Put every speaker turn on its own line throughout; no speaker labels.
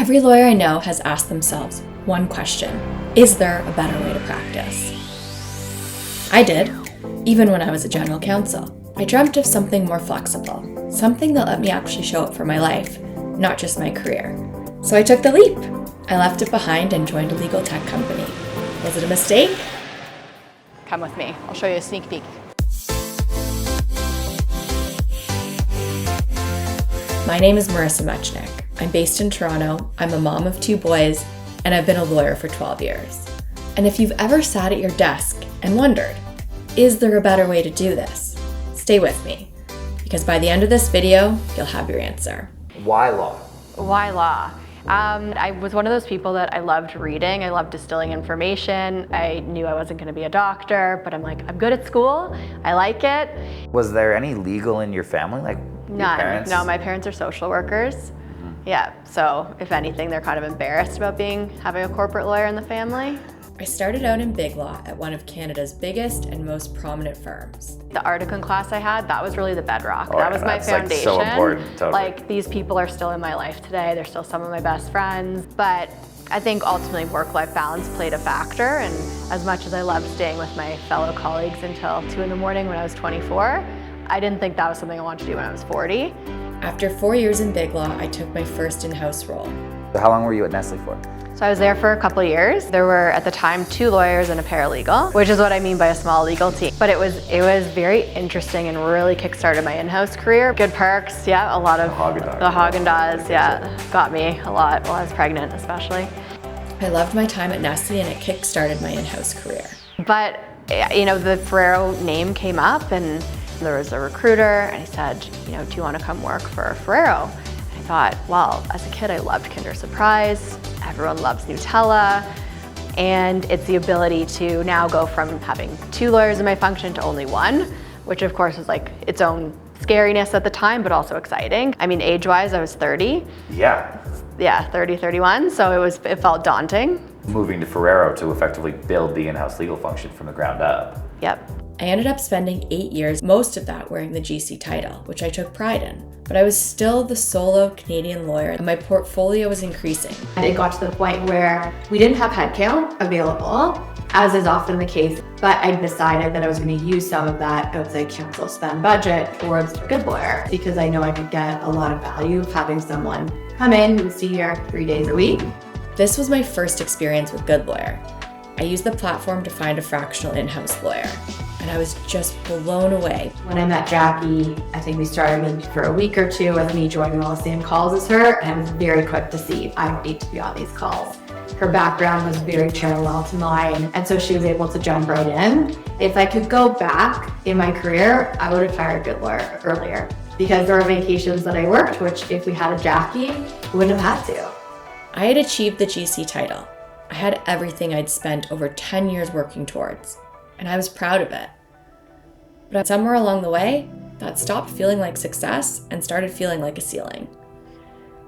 Every lawyer I know has asked themselves one question: is there a better way to practice? I did, even when I was a general counsel. I dreamt of something more flexible, something that let me actually show up for my life, not just my career. So I took the leap. I left it behind and joined a legal tech company. Was it a mistake?
Come with me, I'll show you a sneak peek.
My name is Marisa Muchnik. I'm based in Toronto, I'm a mom of 2 boys, and I've been a lawyer for 12 years. And if you've ever sat at your desk and wondered, is there a better way to do this? Stay with me, because by the end of this video, you'll have your answer.
Why law?
Why law? I was one of those people that I loved reading. I loved distilling information. I knew I wasn't going to be a doctor, but I'm good at school. I like it.
Was there any legal in your family, like your
None.
parents?
No, my parents are social workers. Yeah, so if anything, they're kind of embarrassed about having a corporate lawyer in the family.
I started out in big law at one of Canada's biggest and most prominent firms.
The articling class I had, that was really the bedrock.
Oh,
that
yeah,
was my
that's,
foundation.
so important, totally.
These people are still in my life today. They're still some of my best friends. But I think ultimately work-life balance played a factor. And as much as I loved staying with my fellow colleagues until 2 in the morning when I was 24, I didn't think that was something I wanted to do when I was 40.
After 4 years in big law, I took my first in-house role.
So how long were you at Nestlé for?
So I was there for a couple of years. There were, at the time, 2 lawyers and a paralegal, which is what I mean by a small legal team. But it was very interesting and really kickstarted my in-house career. Good perks, yeah, a lot of the Haagen-Dazs, yeah, got me a lot while I was pregnant, especially.
I loved my time at Nestlé and it kickstarted my in-house career.
But, the Ferrero name came up and there was a recruiter and he said, do you want to come work for Ferrero? I thought, well, as a kid I loved Kinder Surprise. Everyone loves Nutella, and it's the ability to now go from having 2 lawyers in my function to only 1, which of course was like its own scariness at the time, but also exciting. I mean, age-wise, I was 30.
Yeah.
Yeah, 30, 31, so it felt daunting.
Moving to Ferrero to effectively build the in-house legal function from the ground up.
Yep.
I ended up spending 8 years, most of that wearing the GC title, which I took pride in. But I was still the solo Canadian lawyer and my portfolio was increasing.
And it got to the point where we didn't have headcount available, as is often the case, but I decided that I was going to use some of that outside counsel spend budget towards Goodlawyer because I know I could get a lot of value of having someone come in and see here 3 days a week.
This was my first experience with Goodlawyer. I used the platform to find a fractional in-house lawyer, and I was just blown away.
When I met Jackie, I think we started maybe for a week or 2 with me joining all the same calls as her, and I was very quick to see I need to be on these calls. Her background was very parallel to mine, and so she was able to jump right in. If I could go back in my career, I would have hired Goodlawyer earlier, because there are vacations that I worked, which if we had a Jackie, we wouldn't have had to.
I had achieved the GC title. I had everything I'd spent over 10 years working towards, and I was proud of it. But somewhere along the way, that stopped feeling like success and started feeling like a ceiling.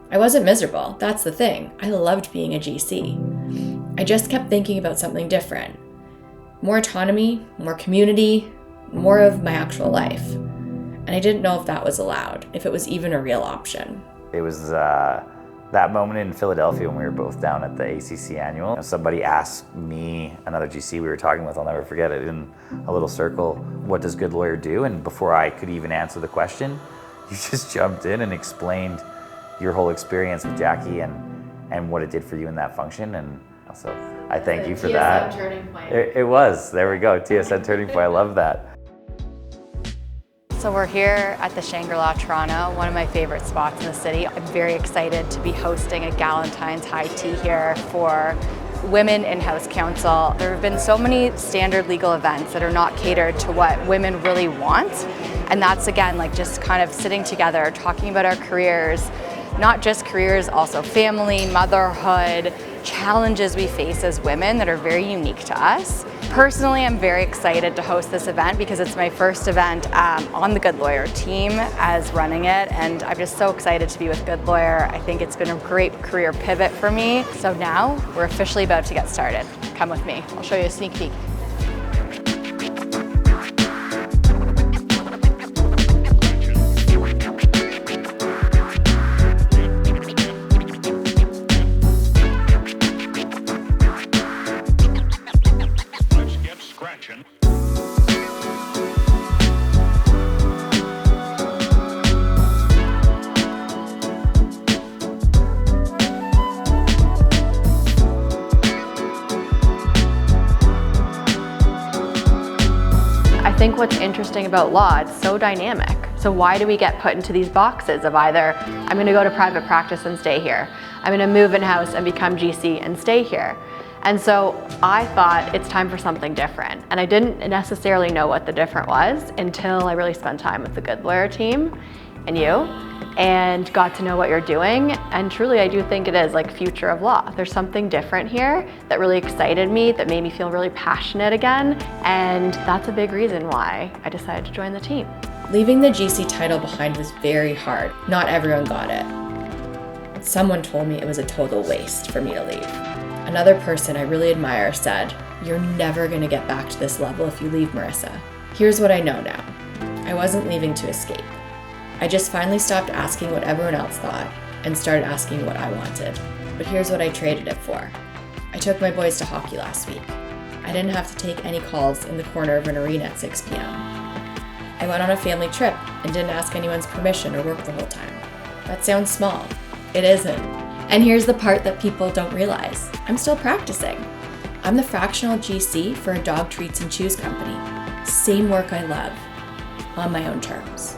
I wasn't miserable, that's the thing. I loved being a GC. I just kept thinking about something different. More autonomy, more community, more of my actual life. And I didn't know if that was allowed, if it was even a real option.
It was that moment in Philadelphia when we were both down at the ACC annual. Somebody asked me, another GC we were talking with, I'll never forget it, in a little circle, what does Goodlawyer do? And before I could even answer the question, you just jumped in and explained your whole experience with Jackie and what it did for you in that function. And so I thank you for that.
TSM turning point.
It was, there we go, TSM turning point, I love that.
So we're here at the Shangri-La Toronto, one of my favorite spots in the city. I'm very excited to be hosting a Galentine's high tea here for women in-house counsel. There have been so many standard legal events that are not catered to what women really want. And that's again, just kind of sitting together, talking about our careers, not just careers, also family, motherhood, challenges we face as women that are very unique to us. Personally, I'm very excited to host this event because it's my first event on the Goodlawyer team as running it, and I'm just so excited to be with Goodlawyer. I think it's been a great career pivot for me. So now we're officially about to get started. Come with me, I'll show you a sneak peek. think what's interesting about law, it's so dynamic. So why do we get put into these boxes of either, I'm gonna go to private practice and stay here, I'm gonna move in-house and become GC and stay here. And so I thought it's time for something different. And I didn't necessarily know what the different was until I really spent time with the Goodlawyer team and you, and got to know what you're doing. And truly, I do think it is like future of law. There's something different here that really excited me, that made me feel really passionate again. And that's a big reason why I decided to join the team.
Leaving the GC title behind was very hard. Not everyone got it. Someone told me it was a total waste for me to leave. Another person I really admire said, "You're never gonna get back to this level if you leave, Marisa." Here's what I know now. I wasn't leaving to escape. I just finally stopped asking what everyone else thought and started asking what I wanted. But here's what I traded it for. I took my boys to hockey last week. I didn't have to take any calls in the corner of an arena at 6 p.m. I went on a family trip and didn't ask anyone's permission or work the whole time. That sounds small. It isn't. And here's the part that people don't realize. I'm still practicing. I'm the fractional GC for a dog treats and chews company. Same work I love, on my own terms.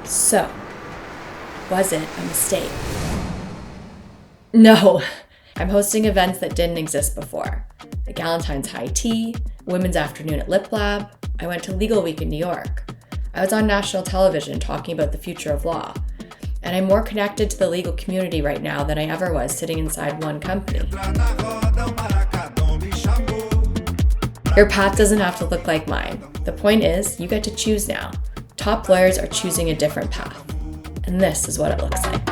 So, was it a mistake? No. I'm hosting events that didn't exist before. The Galentine's High Tea, Women's Afternoon at Lip Lab. I went to Legal Week in New York. I was on national television talking about the future of law. And I'm more connected to the legal community right now than I ever was sitting inside one company. Your path doesn't have to look like mine. The point is, you get to choose now. Top lawyers are choosing a different path. And this is what it looks like.